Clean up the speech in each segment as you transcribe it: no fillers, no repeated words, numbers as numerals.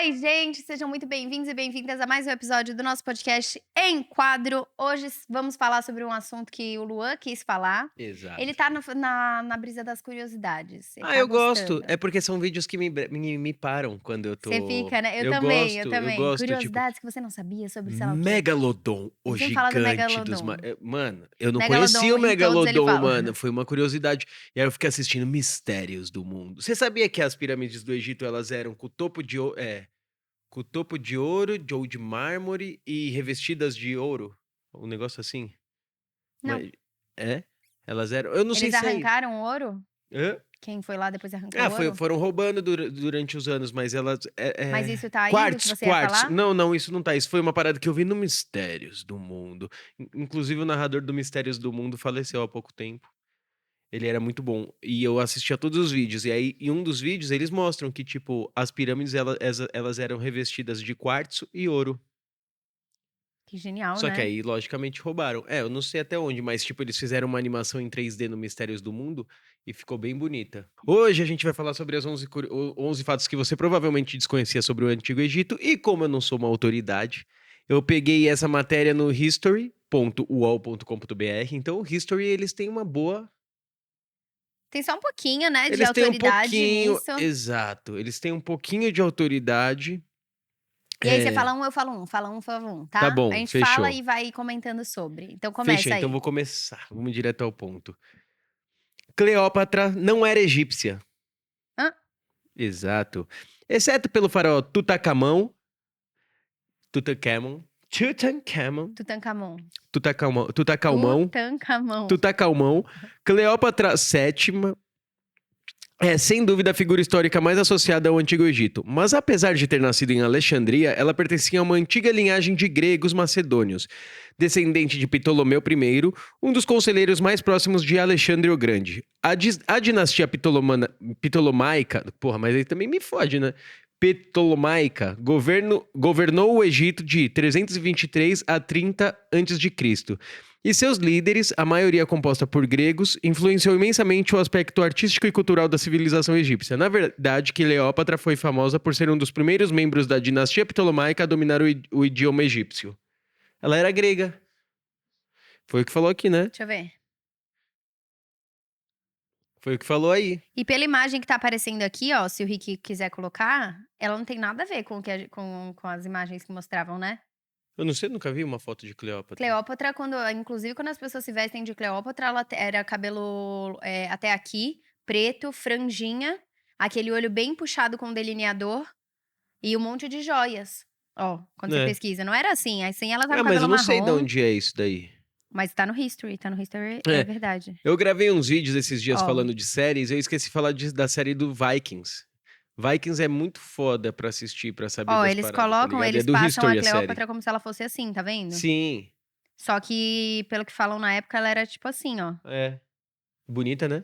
Oi, gente, sejam muito bem-vindos e bem-vindas a mais um episódio do nosso podcast Em Quadro. Hoje vamos falar sobre um assunto que o Luan quis falar. Ele Exato. tá na brisa das curiosidades. Ele Ah, tá eu gosto. gostando. É porque são vídeos que me param quando eu Você tô fica, né? Eu eu também, eu gosto eu também. gosto, tipo, Curiosidades que você não sabia sobre sei lá o quê. Megalodon, o Ele sempre fala do gigante dos Megalodon. mano, eu não conhecia Megalodon, o em todos ele Megalodon, fala. mano, foi uma curiosidade. E aí eu fiquei assistindo Mistérios do Mundo. Você sabia que as pirâmides do Egito, elas eram com o topo de ouro ou de mármore e revestidas de ouro? Um negócio assim? Não. Mas é? Elas eram eu não sei Eles se é arrancaram o ouro? hã? Quem foi lá depois arrancou o Ah, ouro? foram roubando durante os anos, mas elas Mas isso tá aí do que você ia quartzo. falar? Não, não, isso não tá, isso foi uma parada que eu vi no Mistérios do Mundo. Inclusive o narrador do Mistérios do Mundo faleceu há pouco tempo. Ele era muito bom, e eu assistia todos os vídeos, e aí em um dos vídeos eles mostram que, tipo, as pirâmides elas eram revestidas de quartzo e ouro. Que genial, Só que né? aí, logicamente, roubaram. É, eu não sei até onde, mas, tipo, eles fizeram uma animação em 3D no Mistérios do Mundo e ficou bem bonita. Hoje a gente vai falar sobre as 11 fatos que você provavelmente desconhecia sobre o Antigo Egito. E como eu não sou uma autoridade, eu peguei essa matéria no history.uol.com.br. Então, o History, eles têm uma boa. Tem só um pouquinho, né, de Eles têm um autoridade pouquinho. nisso. Exato. Eles têm um pouquinho de autoridade. E aí você É. fala um, eu falo um, fala um, eu falo um, Tá tá? A bom, gente fala fechou. e vai comentando sobre. Então Fechou, começa então aí. vou começar. Vamos direto ao ponto. Cleópatra não era egípcia. Hã? Exato. Exceto pelo faraó Tutankhamon, Tutankhamon, Tutankhamon. Tutankhamon, Tutankhamon, Tutankhamon. Tutankhamon, Cleópatra VII é, sem dúvida, a figura histórica mais associada ao Antigo Egito. Mas apesar de ter nascido em Alexandria, ela pertencia a uma antiga linhagem de gregos macedônios, descendente de Ptolomeu I, um dos conselheiros mais próximos de Alexandre o Grande. A dinastia Ptolomaica, porra, mas aí também me fode, né? Ptolomaica governou o Egito de 323 a 30 a.C. E seus líderes, a maioria composta por gregos, influenciou imensamente o aspecto artístico e cultural da civilização egípcia. Na verdade, Cleópatra foi famosa por ser um dos primeiros membros da dinastia Ptolomaica a dominar o idioma egípcio. Ela era grega. Foi o que falou aqui, né? Deixa eu ver. Foi o que falou aí. E pela imagem que tá aparecendo aqui, ó, se o Rick quiser colocar, ela não tem nada a ver com, com as imagens que mostravam, né? Eu não sei, nunca vi uma foto de Cleópatra. Cleópatra, inclusive quando as pessoas se vestem de Cleópatra, ela era cabelo até aqui, preto, franjinha, aquele olho bem puxado com delineador e um monte de joias. Ó, quando você É. pesquisa, não era assim. Assim ela tá Ah, com mas cabelo eu não sei de marrom, onde é isso daí. mas tá no History, é É, verdade. eu gravei uns vídeos esses dias Ó, falando de séries, eu esqueci de falar da série do Vikings. Vikings é muito foda pra assistir, pra saber ó, das eles paradas, tá colocam, ligado? E é eles do passam a History a série. Cleópatra como se ela fosse assim, tá vendo? Sim, Só que, pelo que falam na época, ela era tipo assim, ó, é. Bonita, né?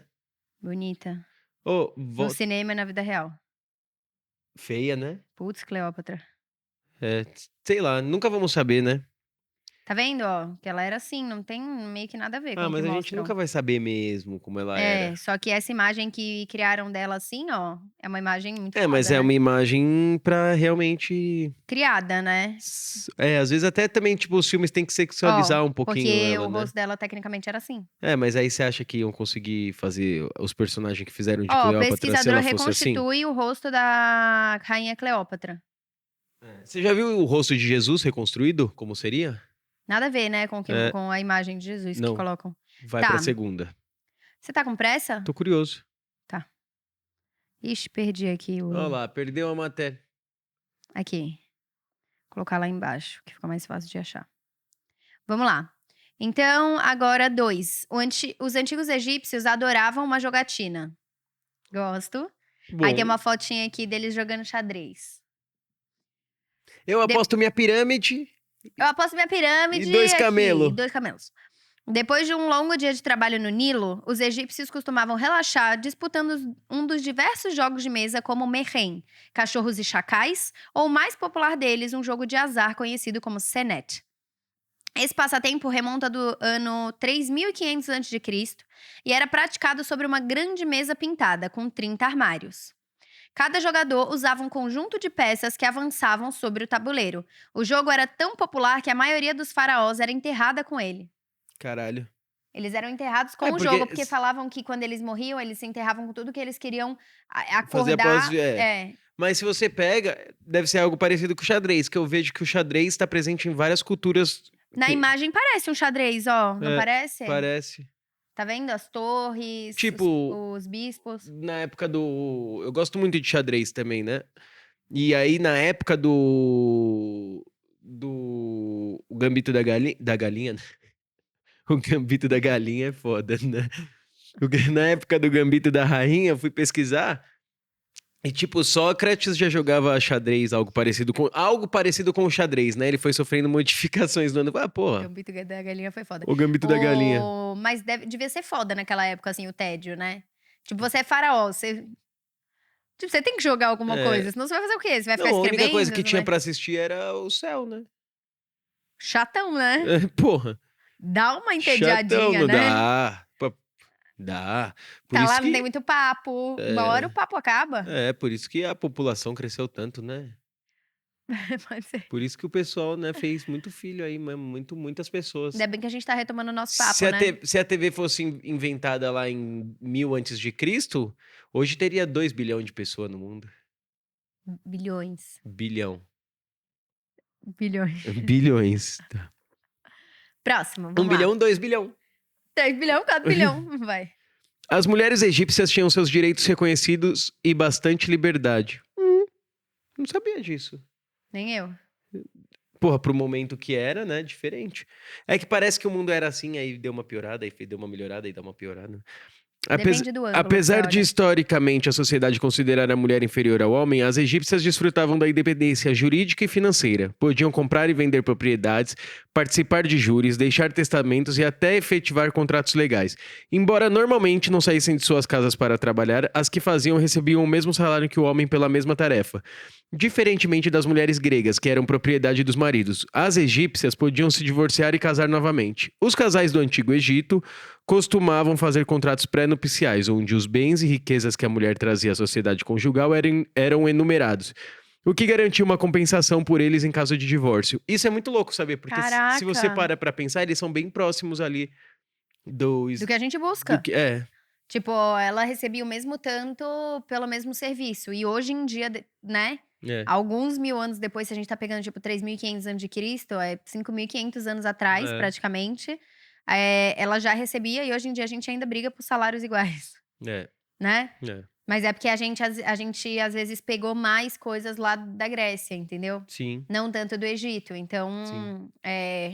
bonita. Ô, No cinema e na vida real. feia, né? Putz, Cleópatra. É, sei lá, nunca vamos saber, né? Tá vendo, ó? Que ela era assim, não tem meio que nada a ver com Ah, o que mas a gente mostram. nunca vai saber mesmo como ela É, era. só que essa imagem que criaram dela assim, ó, é uma imagem muito É, mas foda, é né? uma imagem pra realmente. Criada, né? É, às vezes até também, tipo, os filmes têm que Ó, sexualizar um pouquinho porque ela, o né? rosto dela tecnicamente era assim. É, mas aí você acha que iam conseguir fazer os personagens que fizeram de Ó, Cleópatra se pesquisador ela fosse assim? reconstitui o rosto da rainha Cleópatra. É. Você já viu o rosto de Jesus reconstruído? Como seria? Nada a ver, né, É, com a imagem de Jesus que não. colocam. Vai pra Tá, segunda. você tá com pressa? Tô curioso. Tá. Ixi, perdi aqui Olha o... lá, perdeu a matéria. Aqui. Vou colocar lá embaixo, que fica mais fácil de achar. Vamos lá. Então, agora 2. Os antigos egípcios adoravam uma jogatina. Gosto. Aí tem Bom, uma fotinha aqui deles jogando xadrez. eu De- aposto minha pirâmide Eu aposto minha e pirâmide 2 aqui, camelo. 2 camelos. Depois de um longo dia de trabalho no Nilo, os egípcios costumavam relaxar disputando um dos diversos jogos de mesa como Mehen, Cachorros e Chacais, ou o mais popular deles, um jogo de azar conhecido como Senet. Esse passatempo remonta do ano 3500 a.C. e era praticado sobre uma grande mesa pintada, com 30 armários. Cada jogador usava um conjunto de peças que avançavam sobre o tabuleiro. O jogo era tão popular que a maioria dos faraós era enterrada com ele. Caralho. Eles eram enterrados com É, o porque jogo, porque s- falavam que quando eles morriam, eles se enterravam com tudo que eles queriam Fazer após. acordar. É. Mas se você pega, deve ser algo parecido com o xadrez, que eu vejo que o xadrez está presente em várias culturas. Na imagem parece um xadrez, ó. Não É, parece? Parece. Tá vendo? As torres, Tipo, os bispos. na época do. Eu gosto muito de xadrez também, né? E aí, na época do. O Gambito da Galinha. Né? O Gambito da Galinha é foda, né? Na época do Gambito da Rainha, eu fui pesquisar. E, tipo, Sócrates já jogava xadrez, algo parecido com o xadrez, né? Ele foi sofrendo modificações no ano. Ah, O porra, Gambito da Galinha foi foda. o Gambito da Galinha. Mas devia ser foda naquela época, assim, o tédio, né? Tipo, você é faraó, tipo, você tem que jogar alguma É. coisa, senão você vai fazer o quê? Você vai Não, ficar a única escrevendo? coisa que Não tinha vai- pra assistir era o céu, né? Chatão, né? Porra. Dá uma Chatão, entediadinha, não né? dá. Dá. Por Tá isso lá, não que, tem muito papo. Uma hora o papo acaba. por isso que a população cresceu tanto, né? Pode ser. Por isso que o pessoal, né, fez muito filho aí, muitas pessoas. Ainda bem que a gente tá retomando o nosso papo, Se a, né? se a TV fosse inventada lá em 1000 antes de Cristo, hoje teria 2 bilhões de pessoas no mundo. Bilhões. Bilhão. Bilhões. Bilhões. Próximo, 1 vamos lá. bilhão, 2 bilhão. 3 bilhão, 4 bilhão. Vai. As mulheres egípcias tinham seus direitos reconhecidos e bastante liberdade. Não sabia disso. Nem eu. Porra, pro momento que era, né? Diferente. É que parece que o mundo era assim, aí deu uma piorada, aí deu uma melhorada, aí deu uma piorada. Depende do ângulo. Apesar que de você olha. historicamente a sociedade considerar a mulher inferior ao homem, as egípcias desfrutavam da independência jurídica e financeira. Podiam comprar e vender propriedades, participar de júris, deixar testamentos e até efetivar contratos legais. Embora normalmente não saíssem de suas casas para trabalhar, as que faziam recebiam o mesmo salário que o homem pela mesma tarefa. Diferentemente das mulheres gregas, que eram propriedade dos maridos, as egípcias podiam se divorciar e casar novamente. Os casais do Antigo Egito costumavam fazer contratos pré-nupciais, onde os bens e riquezas que a mulher trazia à sociedade conjugal eram enumerados, o que garantia uma compensação por eles em caso de divórcio. Isso é muito louco, saber? Porque se você Caraca. para pra pensar, eles são bem próximos ali do Do que a gente busca. É, Tipo, ela recebia o mesmo tanto pelo mesmo serviço. E hoje em dia, né? é. Alguns mil anos depois, se a gente tá pegando, tipo, 3.500 anos de Cristo, é 5.500 anos atrás, É. praticamente, ela já recebia e hoje em dia a gente ainda briga por salários iguais, É, né? é. Mas é porque a gente às vezes pegou mais coisas lá da Grécia, entendeu? Sim. Não tanto do Egito. Então, Sim.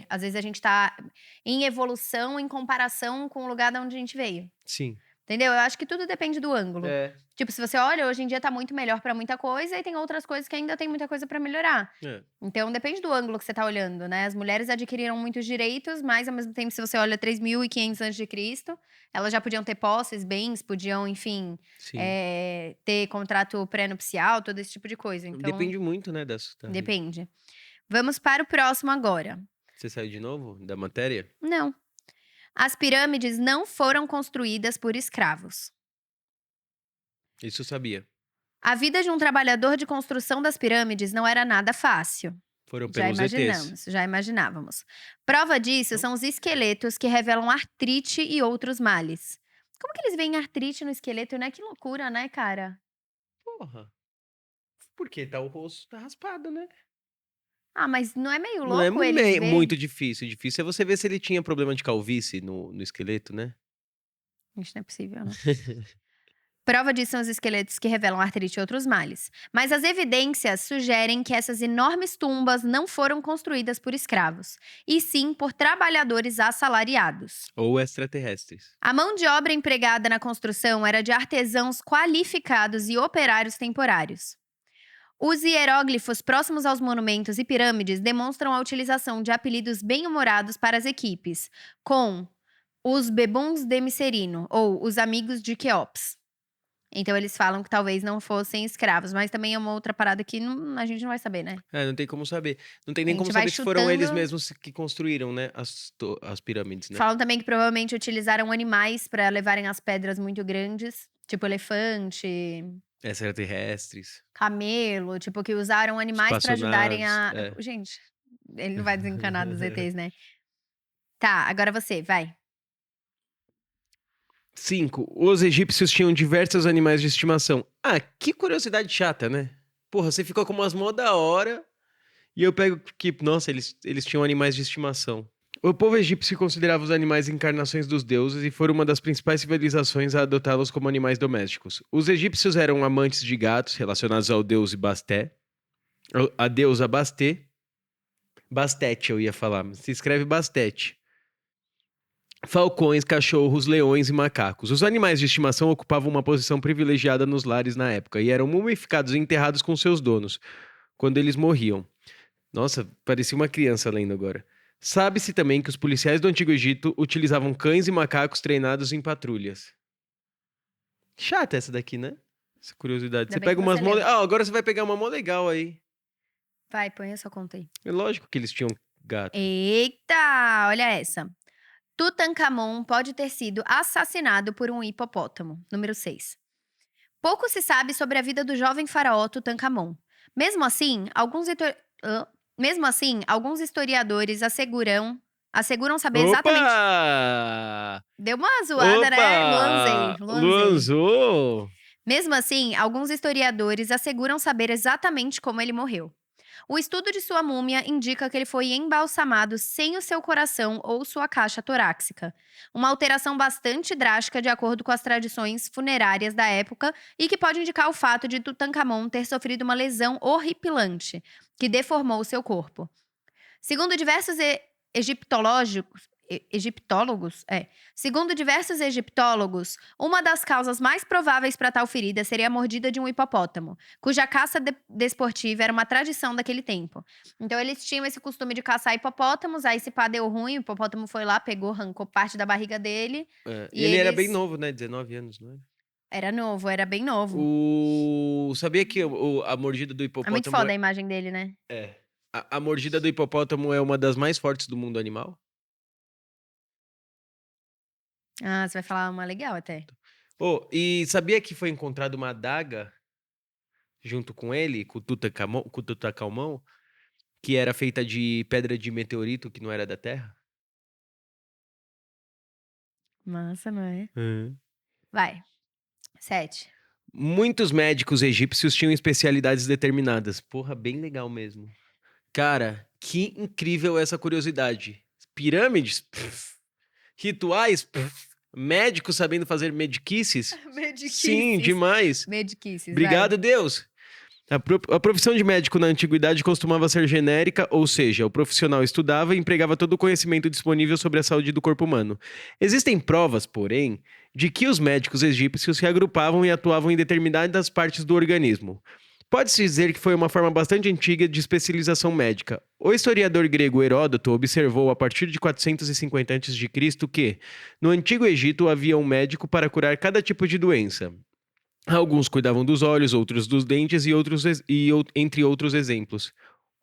às vezes a gente tá em evolução em comparação com o lugar de onde a gente veio. Sim. Entendeu? Eu acho que tudo depende do ângulo. É. Tipo, se você olha, hoje em dia tá muito melhor pra muita coisa e tem outras coisas que ainda tem muita coisa pra melhorar. É. Então, depende do ângulo que você tá olhando, né? As mulheres adquiriram muitos direitos, mas ao mesmo tempo, se você olha 3.500 a.C., elas já podiam ter posses, bens, podiam, enfim, Sim. ter contrato pré-nupcial, todo esse tipo de coisa. Então, Depende muito, né, dessa. depende. Vamos para o próximo agora. Você saiu de novo da matéria? Não. As pirâmides não foram construídas por escravos. Isso eu sabia. A vida de um trabalhador de construção das pirâmides não era nada fácil. Foram Já pelos ETs. imaginamos, já imaginávamos. Prova disso são os esqueletos que revelam artrite e outros males. Como que eles veem artrite no esqueleto, né? Que loucura, né, cara? Porra. Porque tá o rosto tá raspado, né? Ah, mas não é meio Não é louco eles verem? muito difícil. Difícil é você ver se ele tinha problema de calvície no esqueleto, né? Isso não é possível, né? Prova disso são os esqueletos que revelam artrite e outros males. Mas as evidências sugerem que essas enormes tumbas não foram construídas por escravos, e sim por trabalhadores assalariados. Ou extraterrestres. A mão de obra empregada na construção era de artesãos qualificados e operários temporários. Os hieróglifos próximos aos monumentos e pirâmides demonstram a utilização de apelidos bem-humorados para as equipes, com os Bebuns de Micerino, ou os amigos de Quéops. Então eles falam que talvez não fossem escravos, mas também é uma outra parada que a gente não vai saber, né? É, não tem como saber. Não tem nem A como gente vai saber se foram eles chutando. mesmos que construíram, né? As pirâmides, né? Falam também que provavelmente utilizaram animais para levarem as pedras muito grandes, tipo elefante. Extraterrestres. Camelo, tipo, que usaram animais pra ajudarem a... Espaçonaves, Gente, ele não vai desencanar dos ETs, né? Tá, agora você, vai. 5. Os egípcios tinham diversos animais de estimação. Ah, que curiosidade chata, né? Porra, você ficou com umas mó da hora e eu pego que, nossa, eles tinham animais de estimação. O povo egípcio considerava os animais encarnações dos deuses e foram uma das principais civilizações a adotá-los como animais domésticos. Os egípcios eram amantes de gatos, relacionados ao deus Basté, a deusa Basté. Bastete, eu ia falar, mas se escreve Bastete. Falcões, cachorros, leões e macacos. Os animais de estimação ocupavam uma posição privilegiada nos lares na época e eram mumificados e enterrados com seus donos, quando eles morriam. Nossa, parecia uma criança lendo agora. Sabe-se também que os policiais do Antigo Egito utilizavam cães e macacos treinados em patrulhas. Chata essa daqui, né? Essa curiosidade. Ainda Você bem pega que umas você mó... leu. Ah, agora você vai pegar uma mó legal aí. Vai, põe a sua conta aí. É lógico que eles tinham gato. Eita, olha essa. Tutankhamon pode ter sido assassinado por um hipopótamo. Número 6. Pouco se sabe sobre a vida do jovem faraó Tutankhamon. Mesmo assim, alguns historiadores asseguram saber exatamente... Opa! Deu uma zoada, né? Opa! Luanzei. Luanzou! Mesmo assim, alguns historiadores asseguram saber exatamente como ele morreu. O estudo de sua múmia indica que ele foi embalsamado sem o seu coração ou sua caixa torácica. Uma alteração bastante drástica de acordo com as tradições funerárias da época e que pode indicar o fato de Tutankhamon ter sofrido uma lesão horripilante, que deformou seu corpo. Segundo diversos egiptólogos, uma das causas mais prováveis para tal ferida seria a mordida de um hipopótamo, cuja caça desportiva era uma tradição daquele tempo. Então eles tinham esse costume de caçar hipopótamos, aí se pá deu ruim, o hipopótamo foi lá, pegou, arrancou parte da barriga dele. E ele era bem novo, né? 19 anos, não é? Era novo, era bem novo. Sabia que a mordida do É hipopótamo... muito foda a imagem dele, né? É. A mordida do hipopótamo é uma das mais fortes do mundo animal? Ah, você vai falar uma legal até. E sabia que foi encontrada uma adaga junto com ele, com o Tutankhamon, que era feita de pedra de meteorito que não era da Terra? Massa, não é? Vai. 7. Muitos médicos egípcios tinham especialidades determinadas. Porra, bem legal mesmo. Cara, que incrível essa curiosidade. Pirâmides? Pff. Rituais? Pff. Médicos sabendo fazer mediquices? Sim, demais. Mediquices, Obrigado, Deus. A profissão de médico na antiguidade costumava ser genérica, ou seja, o profissional estudava e empregava todo o conhecimento disponível sobre a saúde do corpo humano. Existem provas, porém, de que os médicos egípcios se agrupavam e atuavam em determinadas partes do organismo. Pode-se dizer que foi uma forma bastante antiga de especialização médica. O historiador grego Heródoto observou a partir de 450 a.C. que, no Antigo Egito, havia um médico para curar cada tipo de doença. Alguns cuidavam dos olhos, outros dos dentes entre outros exemplos.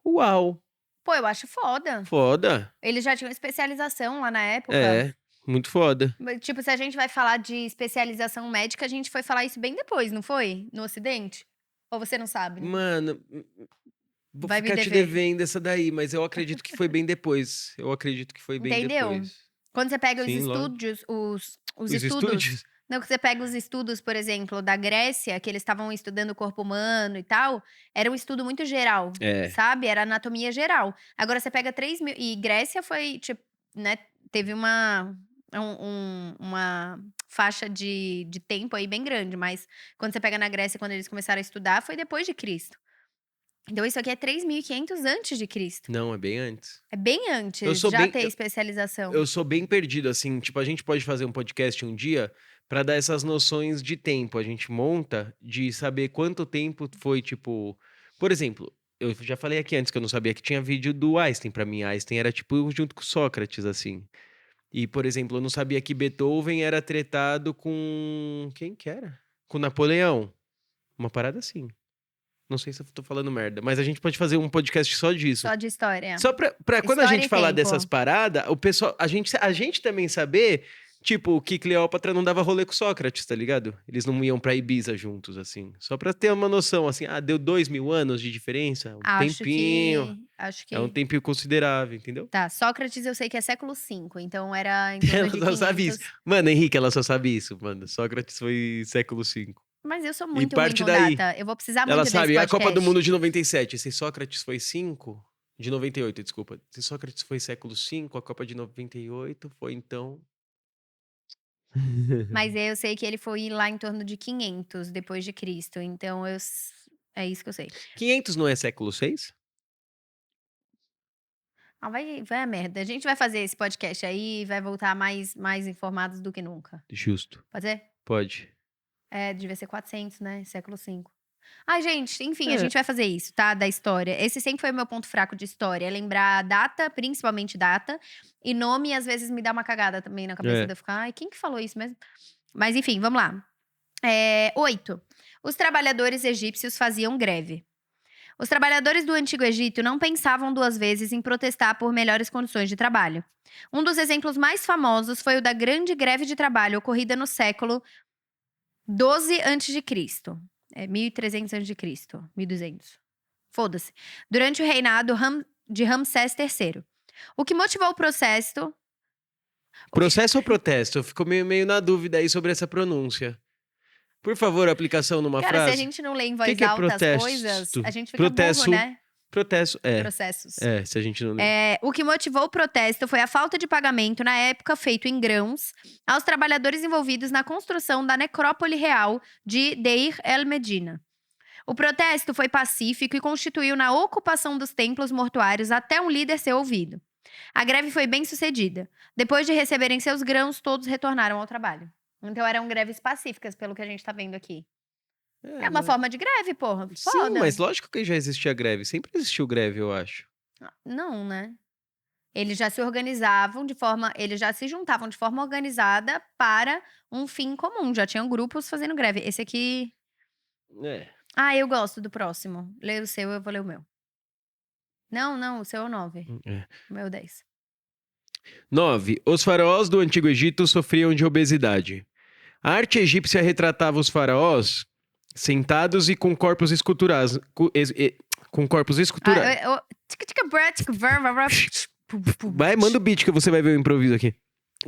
Uau! Pô, eu acho foda. Foda! Eles já tinham especialização lá na época. É, muito foda. Tipo, se a gente vai falar de especialização médica, a gente foi falar isso bem depois, não foi? No Ocidente? Ou você não sabe? Né? Mano, vou Vai me ficar te dever. devendo essa daí, mas eu acredito que foi bem depois. Entendeu? Quando você pega Sim, os Os estúdios? Não, que você pega os estudos, por exemplo, da Grécia, que eles estavam estudando o corpo humano e tal, era um estudo muito geral, É. sabe? Era anatomia geral. Agora você pega 3.000... E Grécia foi, tipo, né? Teve uma faixa de tempo aí bem grande, mas quando você pega na Grécia, quando eles começaram a estudar, foi depois de Cristo. Então isso aqui é 3.500 antes de Cristo. Não, é bem antes. É bem antes ter especialização. Eu sou bem perdido, assim, tipo, a gente pode fazer um podcast um dia pra dar essas noções de tempo. A gente monta de saber quanto tempo foi, tipo... Por exemplo, eu já falei aqui antes que eu não sabia que tinha vídeo do Einstein. Pra mim, Einstein era, tipo, junto com Sócrates, assim. E, por exemplo, eu não sabia que Beethoven era tretado com... Quem que era? Com Napoleão. Uma parada assim. Não sei se eu tô falando merda, mas a gente pode fazer um podcast só disso. Só de história. Só pra quando a História gente e falar tempo. dessas paradas, o pessoal, a gente também saber Tipo, que Cleópatra não dava rolê com Sócrates, tá ligado? Eles não iam pra Ibiza juntos, assim. Só pra ter uma noção, assim. Ah, deu 2000 anos de diferença? Um Acho tempinho. que. Acho É um que. tempinho considerável, entendeu? Tá, Sócrates eu sei que é século V, então era em torno Ela de só sabe isso. 500. Mano, Henrique, ela só sabe isso, mano. Sócrates foi século V. Mas eu sou E muito ruim parte com daí. data. Eu vou precisar Ela muito desse sabe, a Copa do podcast. Mundo de 97. Se Sócrates foi 5, de 98, desculpa. Se Sócrates foi século V, a Copa de 98 foi então. Mas eu sei que ele foi lá em torno de 500 depois de Cristo. Então é isso que eu sei. 500 não é século VI? Ah, vai a merda. A gente vai fazer esse podcast aí e vai voltar mais informados do que nunca. Justo. Pode ser? Pode. É, devia ser 400, né? Século V. Ai, gente, enfim, a É. gente vai fazer isso, tá? Da história. Esse sempre foi o meu ponto fraco de história. É lembrar a data, principalmente data. E nome, às vezes, me dá uma cagada também na cabeça É. de eu ficar, ai, quem que falou isso mesmo? Mas, enfim, vamos lá. 8. Os trabalhadores egípcios faziam greve. Os trabalhadores do Antigo Egito não pensavam duas vezes em protestar por melhores condições de trabalho. Um dos exemplos mais famosos foi o da Grande Greve de Trabalho, ocorrida no século 12 a.C. 1300 a.C., 1200. Foda-se. Durante o reinado de Ramsés III. O que motivou o processo... Processo ou protesto? Eu fico meio na dúvida aí sobre essa pronúncia. Por favor, aplicação numa Cara, se a frase. gente não lê em O voz que é alta as protesto? coisas, a gente fica Protesto. burro, né? Protesto, Processos. se a gente não lê. O que motivou o protesto foi a falta de pagamento, na época feito em grãos, aos trabalhadores envolvidos na construção da necrópole real de Deir el-Medina. O protesto foi pacífico e constituiu na ocupação dos templos mortuários até um líder ser ouvido. A greve foi bem sucedida. Depois de receberem seus grãos, todos retornaram ao trabalho. Então eram greves pacíficas, pelo que a gente tá vendo aqui. É uma mas- forma de greve, porra. Sim, Foda. mas lógico que já existia greve. Sempre existiu greve, eu acho. Não, né? Eles já se organizavam de forma. Eles já se juntavam de forma organizada para um fim comum. Já tinham grupos fazendo greve. Esse aqui. É. Ah, eu gosto do próximo. Lê o seu, eu vou ler o meu. Não, o seu é o 9. É. O meu é o 10. 9. Os faraós do Antigo Egito sofriam de obesidade. A arte egípcia retratava os faraós sentados e com corpos esculturados. Com corpos esculturados. Vai, manda o beat que você vai ver o improviso aqui.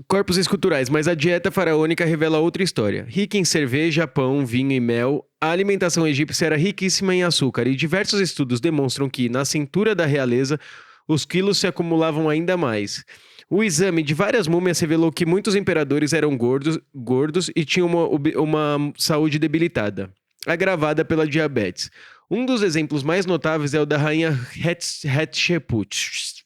Corpos esculturais, mas a dieta faraônica revela outra história. Rica em cerveja, pão, vinho e mel, a alimentação egípcia era riquíssima em açúcar e diversos estudos demonstram que, na cintura da realeza, os quilos se acumulavam ainda mais. O exame de várias múmias revelou que muitos imperadores eram gordos e tinham uma saúde debilitada, agravada pela diabetes. Um dos exemplos mais notáveis é o da rainha Hatshepsut,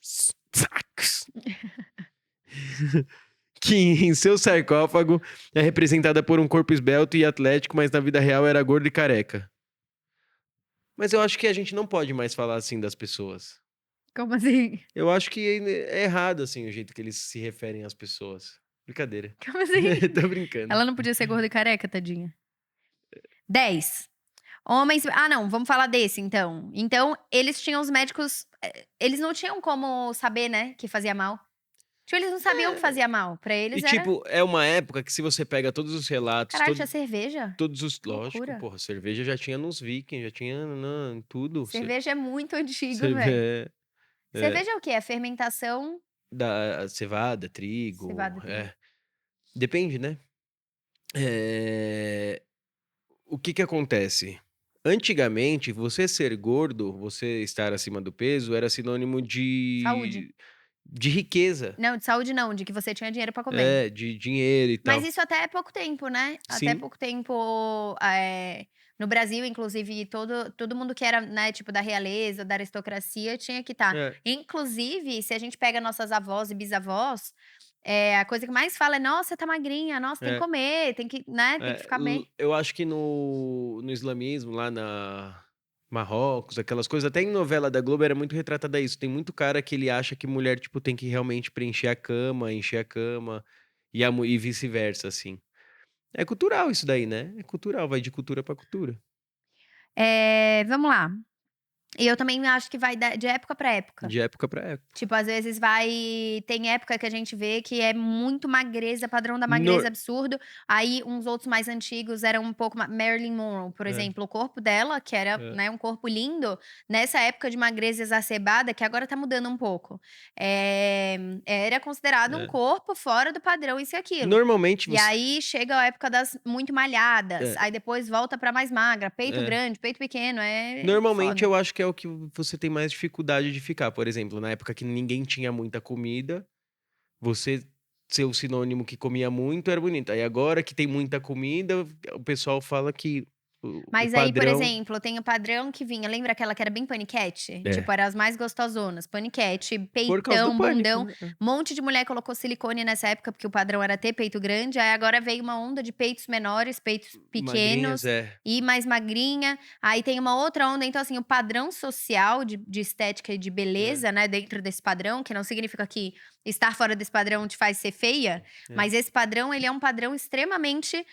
que em seu sarcófago é representada por um corpo esbelto e atlético, mas na vida real era gordo e careca. Mas eu acho que a gente não pode mais falar assim das pessoas. Como assim? Eu acho que é errado, assim, o jeito que eles se referem às pessoas. Brincadeira. Como assim? Tô brincando. Ela não podia ser gorda e careca, tadinha. 10. Homens. Ah, não, vamos falar desse então. Então, eles tinham os médicos. Eles não tinham como saber, né, que fazia mal. Tipo, eles não sabiam que fazia mal. Pra eles E, era. tipo, é uma época que se você pega todos os relatos, Caralho, tinha cerveja? todos os... Que Lógico, loucura. porra, cerveja já tinha nos vikings, já tinha tudo. Cerveja é muito antigo, Cerve- velho. é, Cerveja é o quê? A fermentação. da cevada, trigo. Cevada, trigo. Depende, né? O que acontece? Antigamente, você ser gordo, você estar acima do peso, era sinônimo de... Saúde. De riqueza. Não, de saúde não, de que você tinha dinheiro pra comer. De dinheiro e tal. Mas isso até é pouco tempo, né? Até Sim. pouco tempo. No Brasil, inclusive, todo mundo que era, né, tipo, da realeza, da aristocracia, tinha que estar. É. Inclusive, se a gente pega nossas avós e bisavós, a coisa que mais fala é: nossa, tá magrinha, nossa, tem que comer, tem que, né, tem que ficar bem. Eu acho que no islamismo, lá na Marrocos, aquelas coisas, até em novela da Globo era muito retratada isso. Tem muito cara que ele acha que mulher, tipo, tem que realmente preencher a cama, encher a cama, e vice-versa, assim. É cultural isso daí, né? É cultural, vai de cultura pra cultura. Vamos lá. E eu também acho que vai de época pra época. De época pra época. Tipo, às vezes tem época que a gente vê que é muito magreza, padrão da No magreza absurdo, aí uns outros mais antigos eram um pouco Marilyn Monroe, por É, exemplo, o corpo dela, que era, é. né, um corpo lindo, nessa época de magreza exacerbada, que agora tá mudando um pouco, era considerado um É. corpo fora do padrão, isso e aquilo. Normalmente E você aí chega a época das muito malhadas, é, aí depois volta pra mais magra, peito é. grande, peito pequeno, é Normalmente foda. eu acho que é o que você tem mais dificuldade de ficar. Por exemplo, na época que ninguém tinha muita comida, você ser o sinônimo que comia muito era bonito. Aí agora que tem muita comida, o pessoal fala que o Mas aí, por padrão exemplo, tem o padrão que vinha, lembra aquela que era bem paniquete? Tipo, é, era as mais gostosonas, paniquete, por causa do peitão, pânico, bundão. né. É. Monte de mulher colocou silicone nessa época, porque o padrão era ter peito grande, aí agora veio uma onda de peitos menores, peitos Magrinhas, pequenos é. e mais magrinha. Aí tem uma outra onda, então assim, o padrão social de estética e de É, beleza, né, dentro desse padrão, que não significa que estar fora desse padrão te faz ser feia, é, mas esse padrão, ele é um padrão extremamente.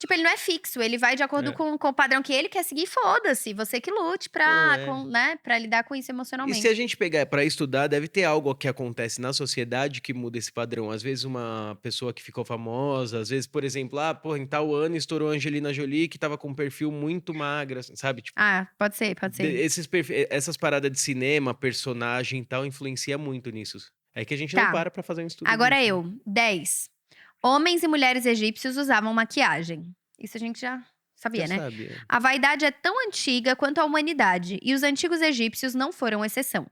Tipo, ele não é fixo, ele vai de acordo é. com o padrão que ele quer seguir, foda-se, você que lute Não, pra é. com né, pra lidar com isso E se a emocionalmente. gente pegar para estudar, deve ter algo que acontece na sociedade que muda esse padrão. Às vezes uma pessoa que ficou famosa, às vezes, por exemplo, porra, em tal ano estourou a Angelina Jolie que estava com um perfil muito magra, assim, sabe? Tipo, Ah, pode ser, pode ser. essas paradas de cinema, personagem e tal, influencia muito nisso. É que a gente não Tá, para fazer um estudo agora disso, né? eu, 10. Homens e mulheres egípcios usavam maquiagem. Isso a gente já Já sabia, né. sabe. É. A vaidade é tão antiga quanto a humanidade, e os antigos egípcios não foram exceção.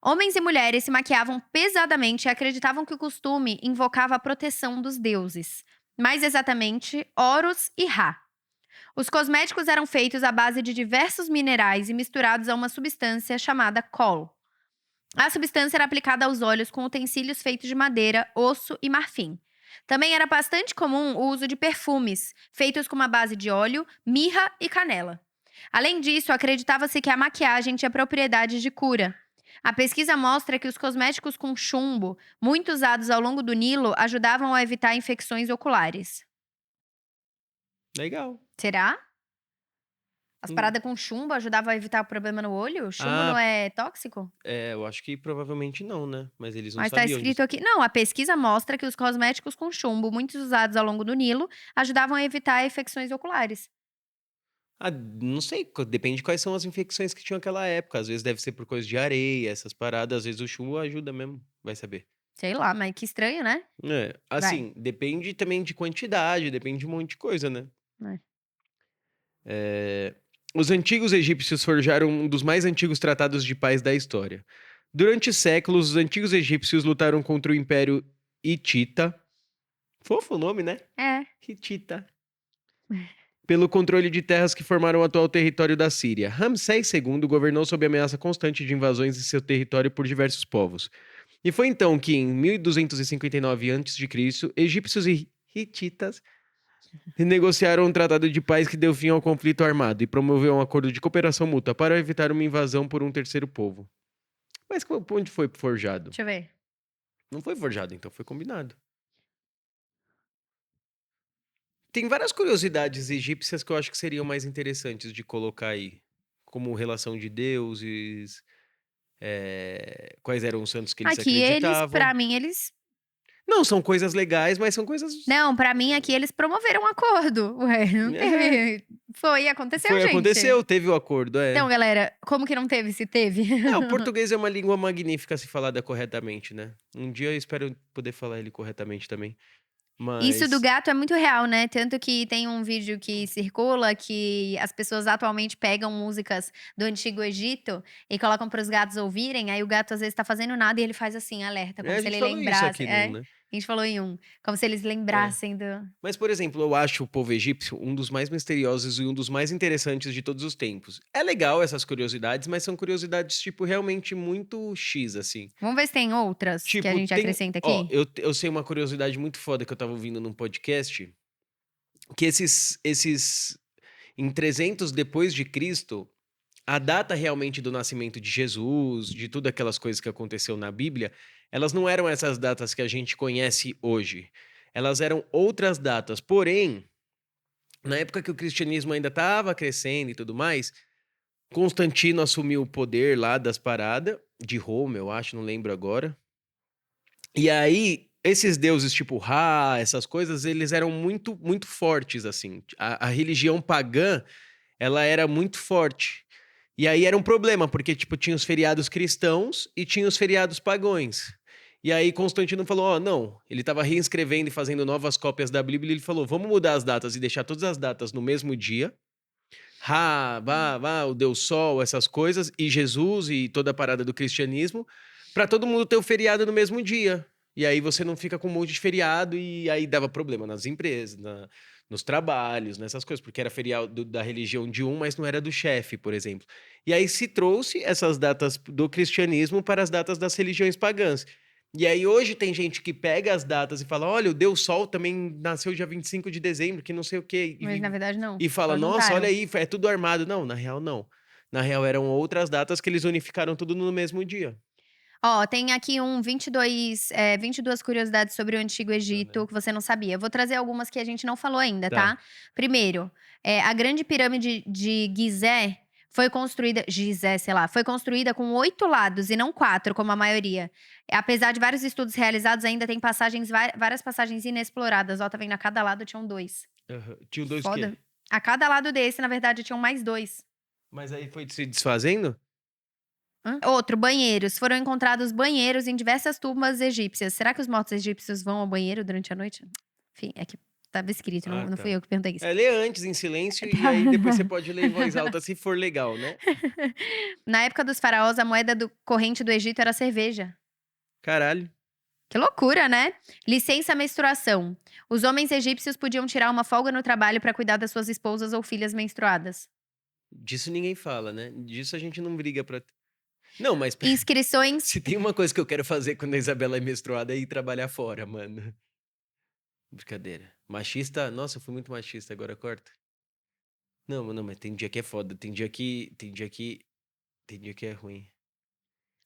Homens e mulheres se maquiavam pesadamente e acreditavam que o costume invocava a proteção dos deuses, mais exatamente Horus e Ra. Os cosméticos eram feitos à base de diversos minerais e misturados a uma substância chamada col. A substância era aplicada aos olhos com utensílios feitos de madeira, osso e marfim. Também era bastante comum o uso de perfumes, feitos com uma base de óleo, mirra e canela. Além disso, acreditava-se que a maquiagem tinha propriedades de cura. A pesquisa mostra que os cosméticos com chumbo, muito usados ao longo do Nilo, ajudavam a evitar infecções oculares. Legal. Será? As Hum. paradas com chumbo ajudavam a evitar o problema no olho? Chumbo não Ah, é tóxico? eu acho que provavelmente não, né? Mas eles não Mas tá sabiam escrito disso. aqui. Não, a pesquisa mostra que os cosméticos com chumbo, muitos usados ao longo do Nilo, ajudavam a evitar infecções oculares. Não sei, depende de quais são as infecções que tinham naquela época. Às vezes deve ser por coisa de areia, essas paradas. Às vezes o chumbo ajuda mesmo, vai saber. Sei lá, mas que estranho, né? É, Vai. assim, depende também de quantidade, depende de um monte de coisa, né? Vai. É, os antigos egípcios forjaram um dos mais antigos tratados de paz da história. Durante séculos, os antigos egípcios lutaram contra o Império Hitita. Fofo o nome, né? É. Hitita. Pelo controle de terras que formaram o atual território da Síria. Ramsés II governou sob ameaça constante de invasões em seu território por diversos povos. E foi então que, em 1259 a.C., egípcios e hititas negociaram um tratado de paz que deu fim ao conflito armado e promoveu um acordo de cooperação mútua para evitar uma invasão por um terceiro povo. Mas onde foi forjado? Deixa eu ver. Não foi forjado, então foi combinado. Tem várias curiosidades egípcias que eu acho que seriam mais interessantes de colocar aí. Como relação de deuses, quais eram os santos que eles Aqui eles, acreditavam. pra mim, eles. Não, são coisas legais, mas são coisas. Não, pra mim aqui eles promoveram um acordo. Ué, não É, teve. Foi, aconteceu, gente. aconteceu, teve o acordo, Então, é. galera, como que não teve se teve? É, o português é uma língua magnífica se falada corretamente, né? Um dia eu espero poder falar ele corretamente também. Isso do Mas. gato é muito real, né? Tanto que tem um vídeo que circula que as pessoas atualmente pegam músicas do Antigo Egito e colocam para os gatos ouvirem, aí o gato às vezes tá fazendo nada e ele faz assim, alerta, como A se gente ele falou isso lembrasse. aqui, não, É, né? a gente falou em um, como se eles É. lembrassem do. Mas, por exemplo, eu acho o povo egípcio um dos mais misteriosos e um dos mais interessantes de todos os tempos. É legal essas curiosidades, mas são curiosidades, tipo, realmente muito X, assim. Vamos ver se tem outras que a Tipo, gente tem. acrescenta Ó, aqui? eu sei uma curiosidade muito foda que eu tava ouvindo num podcast, que em 300 depois de Cristo, a data realmente do nascimento de Jesus, de tudo aquelas coisas que aconteceu na Bíblia, elas não eram essas datas que a gente conhece hoje. Elas eram outras datas. Porém, na época que o cristianismo ainda estava crescendo e tudo mais, Constantino assumiu o poder lá das paradas, de Roma, eu acho, não lembro agora. E aí, esses deuses tipo Ra, essas coisas, eles eram muito, muito fortes, assim. A religião pagã, ela era muito forte. E aí era um problema, porque, tipo, tinha os feriados cristãos e tinha os feriados pagões. E aí Constantino falou, ó, não, ele estava reescrevendo e fazendo novas cópias da Bíblia, e ele falou, vamos mudar as datas e deixar todas as datas no mesmo dia. Ra, Vá, o Deus Sol, essas coisas, e Jesus e toda a parada do cristianismo, para todo mundo ter o feriado no mesmo dia. E aí você não fica com um monte de feriado e aí dava problema nas empresas, nos trabalhos, nessas coisas, porque era feriado da religião de um, mas não era do chefe, por exemplo. E aí se trouxe essas datas do cristianismo para as datas das religiões pagãs. E aí hoje tem gente que pega as datas e fala, olha, o Deus Sol também nasceu dia 25 de dezembro, que não sei o quê. Mas na verdade não. E fala, Só nossa, juntaram. olha aí, é tudo armado. Não, na real não. Na real eram outras datas que eles unificaram tudo no mesmo dia. Ó, tem aqui 22 curiosidades sobre o Antigo Egito que você não sabia. Eu vou trazer algumas que a gente não falou ainda, Tá. tá? Primeiro, a Grande Pirâmide de Gizé foi construída. Gizé, sei lá, foi construída com 8 lados e não 4, como a maioria. Apesar de vários estudos realizados, ainda tem várias passagens inexploradas. Ó, tá vendo? A cada lado tinham 2. Uhum. Tinha dois Foda. quê? A cada lado desse, na verdade, tinham mais 2. Mas aí foi se desfazendo? Outro, banheiros. Foram encontrados banheiros em diversas tumbas egípcias. Será que os mortos egípcios vão ao banheiro durante a noite? Enfim, é que estava escrito, Ah, não tá. fui eu que perguntei isso. Lê antes em silêncio e Tá. aí depois você pode ler em voz alta se for legal, né? Na época dos faraós, a moeda corrente do Egito era a cerveja. Caralho. Que loucura, né? Licença menstruação. Os homens egípcios podiam tirar uma folga no trabalho para cuidar das suas esposas ou filhas menstruadas. Disso ninguém fala, né? Disso a gente não briga pra. Não, mas Inscrições. se tem uma coisa que eu quero fazer quando a Isabela é menstruada é ir trabalhar fora, mano. Brincadeira. Machista? Nossa, eu fui muito machista, agora corta. Não, mas tem dia que é foda, tem dia que é ruim.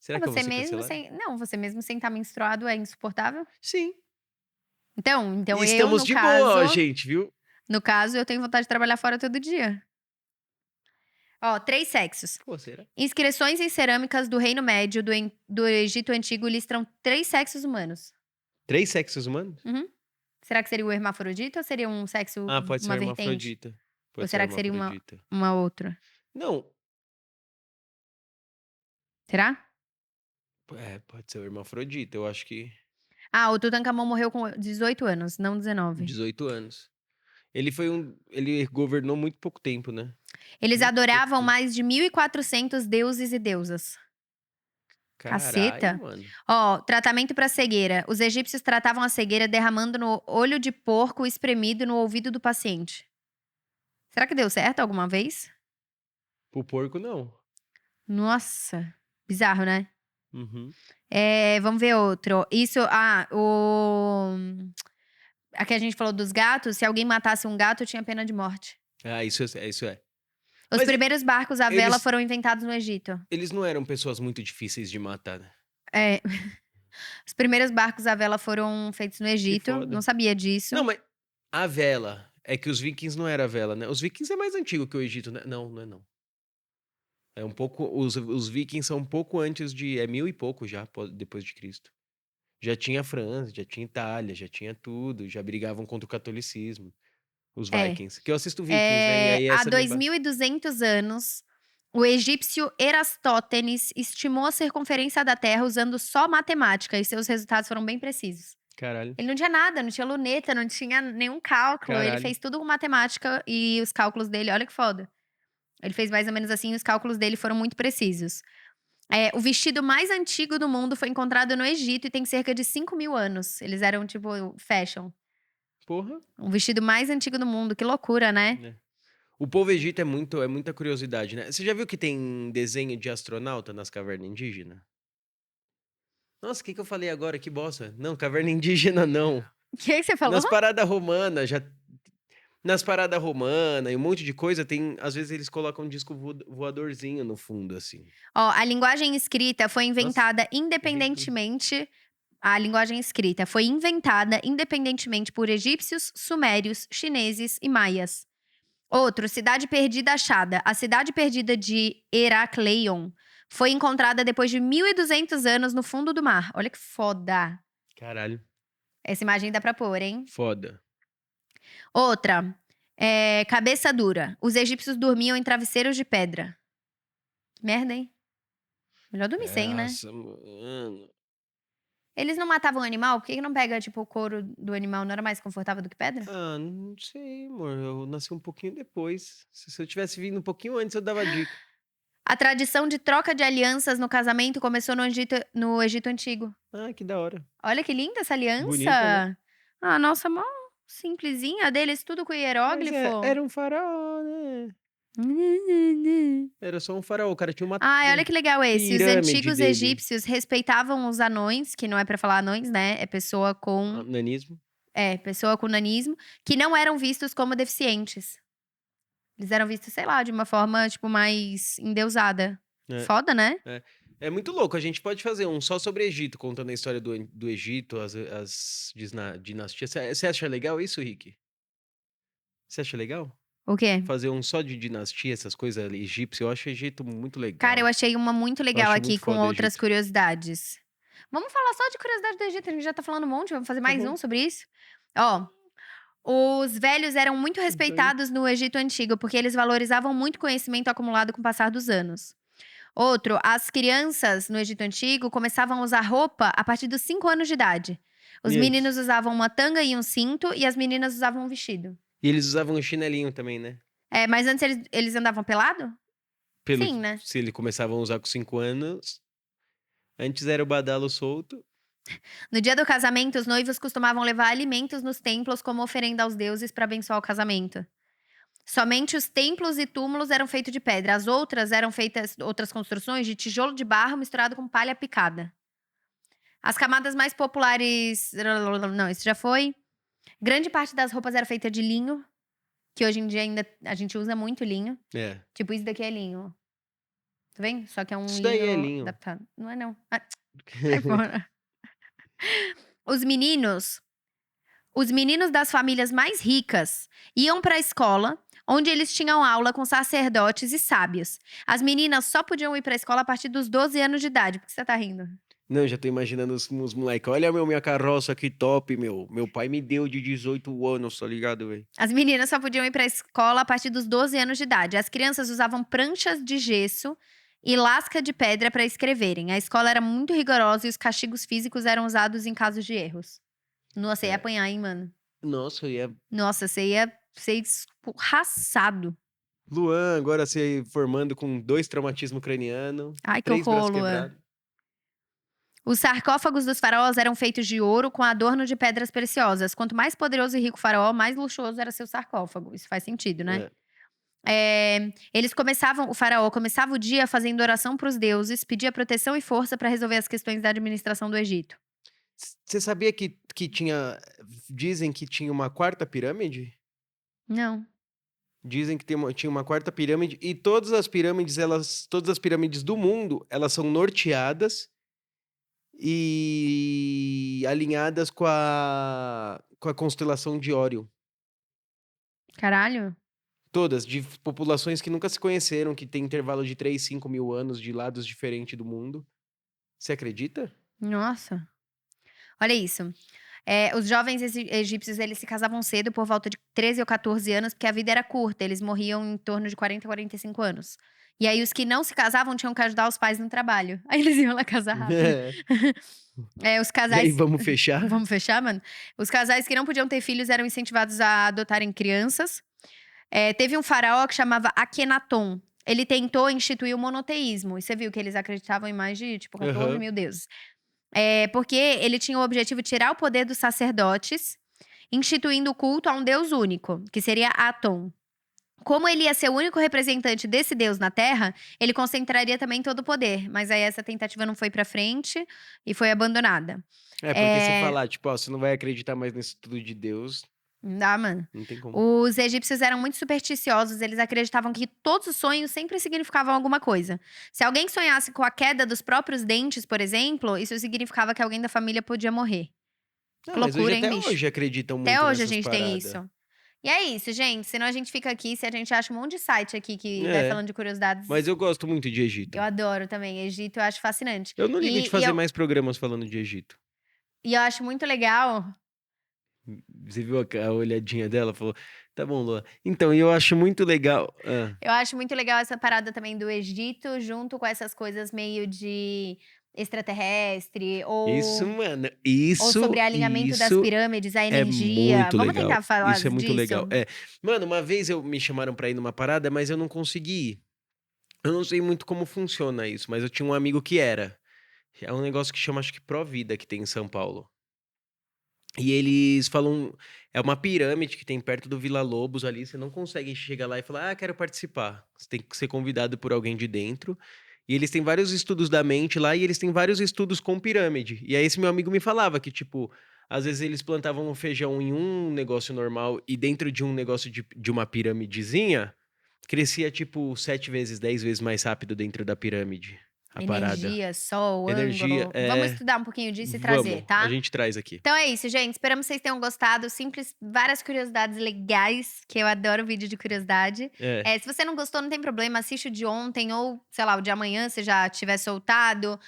Será que eu vou ser cancelado? Não, você mesmo sem estar menstruado é insuportável? Sim. Então E eu, estamos no de caso, boa, gente, viu? no caso, eu tenho vontade de trabalhar fora todo dia. Ó, 3 sexos. Pô, será? Inscrições em cerâmicas do Reino Médio do Egito Antigo listam 3 sexos humanos. 3 sexos humanos? Será que seria o hermafrodita ou seria um sexo, Ah, pode ser uma vertente? hermafrodita. Pode Ou ser será que seria hermafrodita. uma outra? Não, Será? pode ser o hermafrodita, eu acho que Ah, o Tutankhamon morreu com 18 anos, não 19. 18 anos. Ele governou muito pouco tempo, né? Eles Muito adoravam pouco. mais de 1.400 deuses e deusas. Caceta. Caralho, mano. Ó, tratamento pra cegueira. Os egípcios tratavam a cegueira derramando no olho de porco espremido no ouvido do paciente. Será que deu certo alguma vez? Pro porco, não. Nossa, bizarro, né? Uhum. Vamos ver outro. A que a gente falou dos gatos, se alguém matasse um gato, tinha pena de morte. Ah, isso é. Os Mas primeiros barcos à vela eles- foram inventados no Egito. Eles não eram pessoas muito difíceis de matar, né? É. Os primeiros barcos à vela foram feitos no Egito. foda. Não sabia disso. Não, mas a vela. É que os vikings não era a vela, né? Os vikings é mais antigo que o Egito, né? Não, não é não. É um pouco. Os vikings são um pouco antes de. É 1000 e pouco já, depois de Cristo. Já tinha França, já tinha Itália, já tinha tudo. Já brigavam contra o catolicismo. Os Vikings. Que eu assisto Vikings, né? E aí Há essa 2.200 anos, o egípcio Erastótenes estimou a circunferência da Terra usando só matemática e seus resultados foram bem precisos. Caralho. Ele não tinha nada, não tinha luneta, não tinha nenhum cálculo. Ele Caralho. fez tudo com matemática e os cálculos dele, olha que foda. Ele fez mais ou menos assim e os cálculos dele foram muito precisos. O vestido mais antigo do mundo foi encontrado no Egito e tem cerca de 5.000 anos. Eles eram tipo fashion. Porra. O vestido mais antigo do mundo, que loucura, né? É. O povo egito é muita curiosidade, né? Você já viu que tem desenho de astronauta nas cavernas indígenas? Nossa, o que eu falei agora? Que bosta. Não, caverna indígena não. O que você falou? Nas paradas romanas, nas paradas romanas e um monte de coisa, tem. Às vezes eles colocam um disco voadorzinho no fundo, assim. Ó, a linguagem escrita foi inventada independentemente. A linguagem escrita foi inventada independentemente por egípcios, sumérios, chineses e maias. Outro, cidade perdida achada. A cidade perdida de Herakleion foi encontrada depois de 1.200 anos no fundo do mar. Olha que foda. Caralho, Essa imagem dá pra pôr, hein? foda. Outra, cabeça dura. Os egípcios dormiam em travesseiros de pedra. Que merda, hein? Melhor dormir sem, né? Nossa, mano. Eles não matavam o animal? Por que que não pega, tipo, o couro do animal? Não era mais confortável do que pedra? Ah, não sei, amor. Eu nasci um pouquinho depois. Se eu tivesse vindo um pouquinho antes, eu dava dica. A tradição de troca de alianças no casamento começou no Egito Antigo. Ah, que da hora. Olha que linda essa aliança. Bonita, né? Ah, nossa, mó simplesinha. Deles tudo com Mas hieróglifo. era um faraó, né? Era só um faraó. O cara tinha uma Ai, olha que legal esse. Os pirâmide antigos dele. egípcios respeitavam os anões, que não é pra falar anões, né? É pessoa com nanismo. pessoa com nanismo, que não eram vistos como deficientes. Eles eram vistos, sei lá, de uma forma, tipo, mais endeusada. É. Foda, né? É muito louco. A gente pode fazer um só sobre Egito, contando a história do Egito, as dinastias. Você acha legal isso, Rick? Você acha legal? O quê? Fazer um só de dinastia, essas coisas egípcias. Eu acho o Egito muito legal. Cara, eu achei uma muito legal acho aqui muito com foda o outras Egito. curiosidades. Vamos falar só de curiosidade do Egito, a gente já tá falando um monte, vamos fazer mais bom. um sobre isso? Ó, os velhos eram muito respeitados no Egito Antigo, porque eles valorizavam muito o conhecimento acumulado com o passar dos anos. Outro, as crianças no Egito Antigo começavam a usar roupa a partir dos 5 anos de idade. Os E antes? meninos usavam uma tanga e um cinto, e as meninas usavam um vestido. E eles usavam um chinelinho também, né? Mas antes eles andavam pelado? Pelo, Sim, né? Se eles começavam a usar com 5 anos. Antes era o badalo solto. No dia do casamento, os noivos costumavam levar alimentos nos templos como oferenda aos deuses para abençoar o casamento. Somente os templos e túmulos eram feitos de pedra. As outras eram feitas, outras construções, de tijolo de barro misturado com palha picada. As camadas mais populares. Não, isso já foi. Grande parte das roupas era feita de linho, que hoje em dia ainda a gente usa muito linho. É. Tipo, isso daqui é linho. Tá vendo? Só que é um Isso linho daí é linho. adaptado. Não é, não. Ah, sai fora. Os meninos das famílias mais ricas iam para a escola, onde eles tinham aula com sacerdotes e sábios. As meninas só podiam ir para a escola a partir dos 12 anos de idade. Por que você tá rindo? Não, já tô imaginando os moleques. Olha, minha carroça que top, meu. Meu pai me deu de 18 anos, tá ligado, velho? As meninas só podiam ir para a escola a partir dos 12 anos de idade. As crianças usavam pranchas de gesso e lasca de pedra para escreverem. A escola era muito rigorosa e os castigos físicos eram usados em casos de erros. Nossa, você ia apanhar, hein, mano? Nossa, eu ia. Nossa, você ia ser escorraçado. Luan, agora se formando com 2 traumatismos cranianos. Ai, que 3 braços horror, Luan. quebrados. Os sarcófagos dos faraós eram feitos de ouro com adorno de pedras preciosas. Quanto mais poderoso e rico o faraó, mais luxuoso era seu sarcófago. Isso faz sentido, né? O faraó começava o dia fazendo oração para os deuses, pedia proteção e força para resolver as questões da administração do Egito. Você sabia que tinha. Dizem que tinha uma 4ª pirâmide? Não. Dizem que tinha uma 4ª pirâmide. E todas as pirâmides do mundo, elas são norteadas e alinhadas com a constelação de Órion. Caralho. Todas, de populações que nunca se conheceram, que tem intervalo de 3, 5 mil anos de lados diferentes do mundo. Você acredita? Nossa. Olha isso. Os jovens egípcios, eles se casavam cedo, por volta de 13 ou 14 anos, porque a vida era curta. Eles morriam em torno de 40 a 45 anos. E aí, os que não se casavam tinham que ajudar os pais no trabalho. Aí, eles iam lá casar rápido. Os E casais... aí, vamos fechar? Vamos fechar, mano? Os casais que não podiam ter filhos eram incentivados a adotarem crianças. Teve um faraó que chamava Akhenaton. Ele tentou instituir o monoteísmo. E você viu que eles acreditavam em mais de, tipo, 14 mil deuses. Porque ele tinha o objetivo de tirar o poder dos sacerdotes, instituindo o culto a um deus único, que seria Aton. Como ele ia ser o único representante desse deus na Terra, ele concentraria também todo o poder. Mas aí essa tentativa não foi pra frente e foi abandonada. Porque se falar, tipo, você não vai acreditar mais nesse tudo de Deus, Não dá, mano. não tem como. Os egípcios eram muito supersticiosos, eles acreditavam que todos os sonhos sempre significavam alguma coisa. Se alguém sonhasse com a queda dos próprios dentes, por exemplo, isso significava que alguém da família podia morrer. Não, mas loucura, hein, até bicho? hoje acreditam muito Até hoje a nessas gente tem paradas. isso. E é isso, gente. Senão a gente fica aqui, se a gente acha um monte de site aqui que vai É. falando de curiosidades. Mas eu gosto muito de Egito. Eu adoro também. Egito eu acho fascinante. Eu não ligo de fazer eu, mais programas falando de Egito. e eu acho muito legal. Você viu a olhadinha dela? Falou, tá bom, Lua. Então, eu acho muito legal. Eu acho muito legal essa parada também do Egito, junto com essas coisas meio de extraterrestre, Isso, mano. ou sobre alinhamento das Isso pirâmides, a é energia. muito Vamos legal. tentar falar Isso é muito disso? legal. É. Mano, uma vez me chamaram pra ir numa parada, mas eu não consegui ir. Eu não sei muito como funciona isso, mas eu tinha um amigo que era. É um negócio que chama, acho que Provida, que tem em São Paulo. E eles falam. É uma pirâmide que tem perto do Vila Lobos ali. Você não consegue chegar lá e falar, quero participar. Você tem que ser convidado por alguém de dentro. E eles têm vários estudos da mente lá e eles têm vários estudos com pirâmide. E aí esse meu amigo me falava que, tipo, às vezes eles plantavam um feijão em um negócio normal e dentro de um negócio de uma piramidezinha, crescia, tipo, 7 vezes, 10 vezes mais rápido dentro da pirâmide. A parada. Energia, sol, Energia, ângulo. Vamos estudar um pouquinho disso e trazer, Vamos, tá? a gente traz aqui. Então é isso, gente. Esperamos que vocês tenham gostado. Simples, várias curiosidades legais, que eu adoro vídeo de curiosidade. É. Se você não gostou, não tem problema. Assiste o de ontem ou, sei lá, o de amanhã, se já tiver soltado.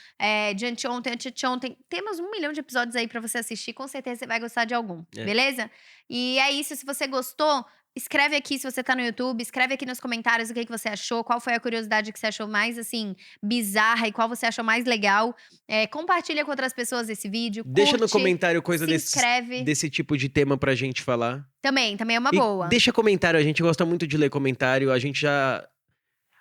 De anteontem, anteontem. Temos 1 milhão de episódios aí pra você assistir. Com certeza você vai gostar de algum, beleza? E é isso. Se você gostou, escreve aqui se você tá no YouTube. Escreve aqui nos comentários o que você achou. Qual foi a curiosidade que você achou mais, assim, bizarra e qual você achou mais legal. Compartilha com outras pessoas esse vídeo. Deixa no curte, comentário coisa se inscreve. desse tipo de tema pra gente falar. Também é uma E boa. deixa comentário, a gente gosta muito de ler comentário. A gente já.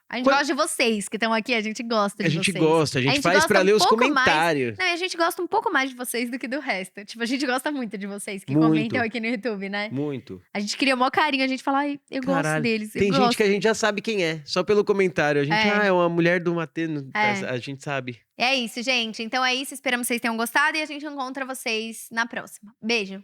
A gente gosta de vocês que estão aqui, a gente gosta de A gente vocês. gosta, a gente faz gosta pra ler os pouco comentários. Não, e a gente gosta um pouco mais de vocês do que do resto. Tipo, a gente gosta muito de vocês que Muito. comentam aqui no YouTube, né? Muito. A gente cria o maior carinho, a gente fala, ai, eu gosto deles. Tem gente que a gente já sabe quem é, só pelo comentário. A gente, é uma mulher do Matheus, a gente sabe. É isso, gente. Então é isso, esperamos que vocês tenham gostado e a gente encontra vocês na próxima. Beijo!